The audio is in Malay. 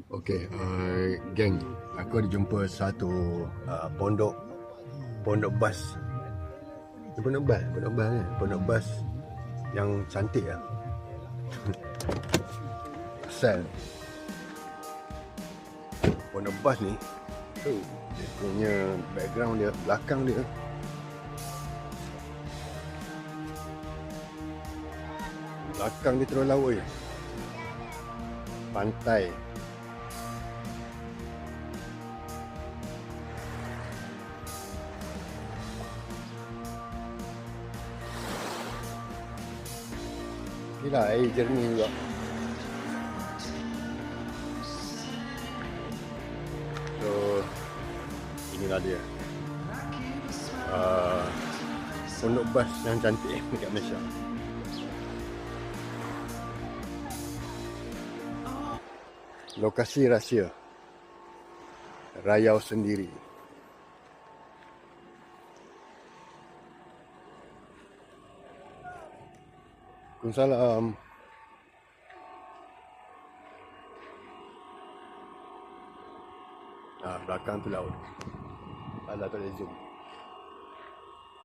Okey, geng, aku ada jumpa satu pondok bas. Pondok bas kan? Pondok bas yang cantik lah. Asal pondok bas ni, dia punya background dia, belakang dia terus laut je. Pantai. Gila, air jernih juga. So, inilah dia. Pondok bas yang cantik dekat Malaysia. Lokasi rahsia. Rayau Sendiri. Waalaikumsalam. Belakang tu laut. Alah, tak boleh zoom.